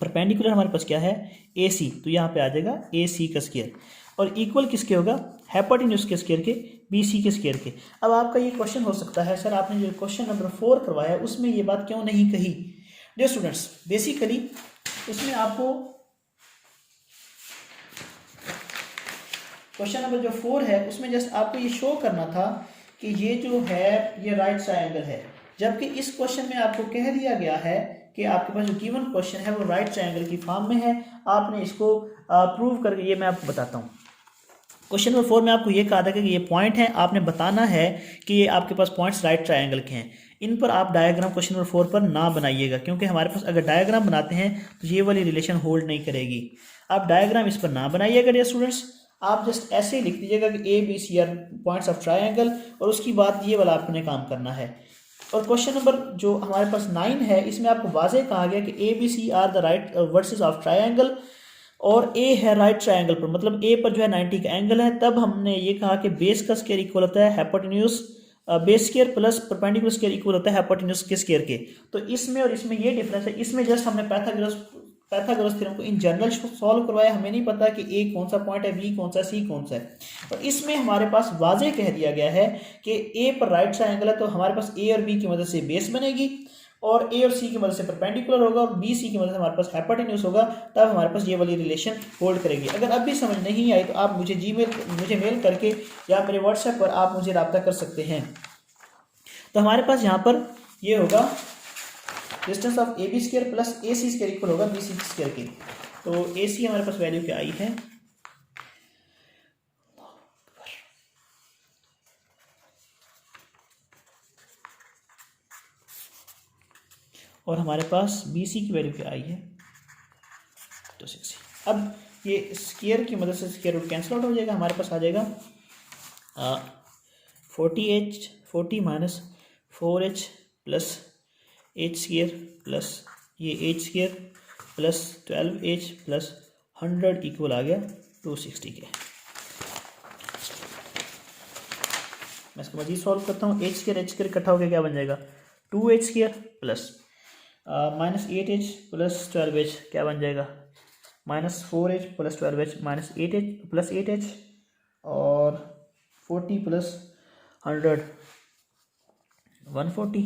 परपेंडिकुलर हमारे पास क्या है ए सी, तो यहाँ पे आ जाएगा ए सी का स्क्वायर, और इक्वल किसके होगा हाइपोटेन्यूज के स्क्वायर के, बी सी के स्क्वायर के। अब आपका ये क्वेश्चन हो सकता है सर आपने जो क्वेश्चन नंबर 4 करवाया उसमें ये बात क्यों नहीं कही। डियर स्टूडेंट्स बेसिकली उसमें आपको क्वेश्चन नंबर जो 4 है उसमें जस्ट आपको ये शो करना था कि ये जो है ये राइट ट्रायंगल है, जबकि इस क्वेश्चन में आपको कह दिया गया है कि आपके पास जो गिवन क्वेश्चन है वो राइट ट्रायंगल की फॉर्म में है। आपने इसको प्रूव करके, ये मैं आपको बताता हूँ। क्वेश्चन नंबर 4 में आपको ये कहा था कि ये पॉइंट है, आपने बताना है कि ये आपके पास पॉइंट्स राइट ट्रायंगल के हैं। इन पर आप डायग्राम क्वेश्चन नंबर 4 पर ना बनाइएगा, क्योंकि हमारे पास अगर डायग्राम बनाते हैं तो ये वाली रिलेशन होल्ड नहीं करेगी। आप डायग्राम इस पर ना बनाइएगा डियर स्टूडेंट्स, आप जस्ट ऐसे ही लिख दीजिएगा कि A B C are points of triangle, और उसकी बाद ये वाला आपने काम करना है। और क्वेश्चन नंबर जो हमारे पास 9 है इसमें आपको वाज़ेह कहा गया कि A B C are the right vertices of triangle, और ए है राइट ट्रायंगल पर, मतलब ए पर जो है 90 का एंगल है। तब हमने ये कहा कि बेस का स्क्वायर इक्वल होता है hypotenuse, base square plus perpendicular square equal होता है हाइपोटेन्यूज के स्क्वायर के। तो इसमें और इसमें ये डिफरेंस है। इसमें जस्ट हमने पाइथागोरस थ्योरम को इन जनरल सॉल्व करवाया, हमें नहीं पता कि ए कौन सा पॉइंट है, बी कौन सा, सी कौन सा है। और इसमें हमारे पास वाज़ेह कह दिया गया है कि ए पर राइट ट्रायंगल है, तो हमारे पास ए और बी की मदद से बेस बनेगी, और ए और सी की मदद से परपेंडिकुलर होगा, और बी सी की मदद से हमारे पास हाइपोटेन्यूज होगा। तब हमारे पास ये वाली रिलेशन होल्ड करेगी। अगर अब भी समझ नहीं आई तो आप मुझे मेल करके या मेरे व्हाट्सएप पर आप मुझे रब्ता कर सकते हैं। तो हमारे पास यहाँ पर ये होगा distance of A B square plus A C square equal होगा बी सी स्क्वायर की। तो ए सी हमारे पास वैल्यू क्या आई है, और हमारे पास बी सी की वैल्यू क्या आई है 260। अब ये स्क्वायर की मदद से स्क्वायर रूट कैंसिल आउट हो जाएगा, हमारे पास आ जाएगा 40 minus 4h plus h square plus ये h square plus 12h plus 100 equal आ गया 260 के। मैं इसको मजीद सॉल्व करता हूँ। h स्क्वायर इकट्ठा हो गया क्या बन जाएगा 2h square plus minus 8h plus 12h क्या बन जाएगा minus 4h plus 12h minus 8h plus 8h, और 40 प्लस 100 140,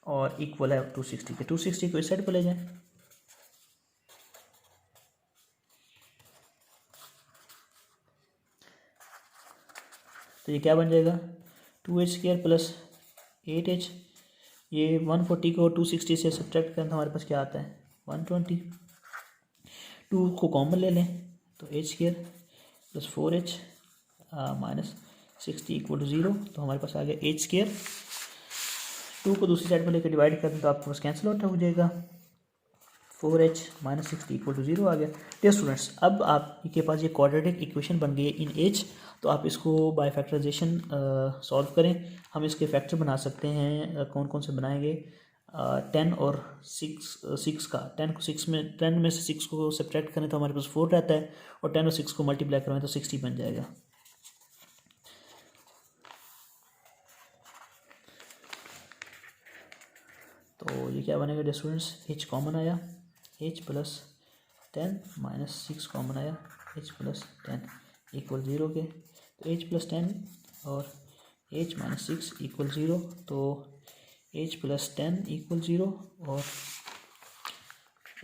और इक्वल है 260 के। 260 को इस साइड पर ले जाएं, तो ये क्या बन जाएगा 2h स्क्वायर प्लस 8h, ये 140 को 260 से सब्ट्रैक्ट करें तो हमारे पास क्या आता है 120। 2 को कॉमन ले लें तो h square plus 4h minus 60 equal to 0, तो हमारे पास आ गया h स्क्वायर। 2 को दूसरी साइड पर लेकर डिवाइड कर दें तो आपके पास कैंसिल आउट हो जाएगा, 4h माइनस 60 इक्वल टू 0 आ गया। डियर स्टूडेंट्स अब आपके पास ये क्वाड्रेटिक इक्वेशन बन गई है इन h, तो आप इसको बाय फैक्टराइजेशन सॉल्व करें। हम इसके फैक्टर बना सकते हैं, कौन कौन से बनाएंगे 10 और 6 का 10 में से 6 को सब्ट्रैक्ट करें तो हमारे पास 4 रहता है, और 10 और 6 को मल्टीप्लाई करें तो 60 बन जाएगा। तो ये क्या बनेगा स्टूडेंट्स, h कॉमन आया, h प्लस 10 माइनस 6 कॉमन आया, h प्लस 10 इक्वल 0 के, तो h प्लस 10 और h माइनस 6 इक्वल 0, तो h प्लस 10 इक्वल 0 और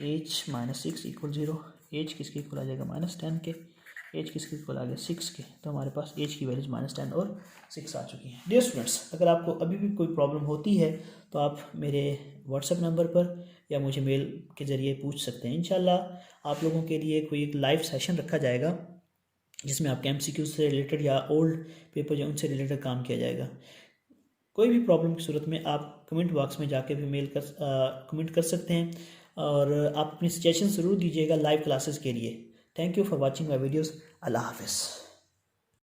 h माइनस 6 इक्वल 0। h किसके इक्वल आ जाएगा, -10 के, h किसके इक्वल आ गया 6 के, तो हमारे पास h की वैल्यूज -10 और 6 आ चुकी हैं। डियर स्टूडेंट्स, अगर आपको अभी भी कोई प्रॉब्लम होती है तो आप मेरे व्हाट्सएप नंबर पर या मुझे मेल के ज़रिए पूछ सकते हैं। इंशाल्लाह आप लोगों के लिए कोई एक लाइव सेशन रखा जाएगा जिसमें आपके MCQ से रिलेटेड या ओल्ड पेपर जो उनसे रिलेटेड काम किया जाएगा। कोई भी प्रॉब्लम की सूरत में आप कमेंट बॉक्स में जाके भी कमेंट कर सकते हैं, और आप अपनी सजेशन ज़रूर दीजिएगा लाइव क्लासेस के लिए। Thank you for watching my videos. अल्लाह हाफ़िज़।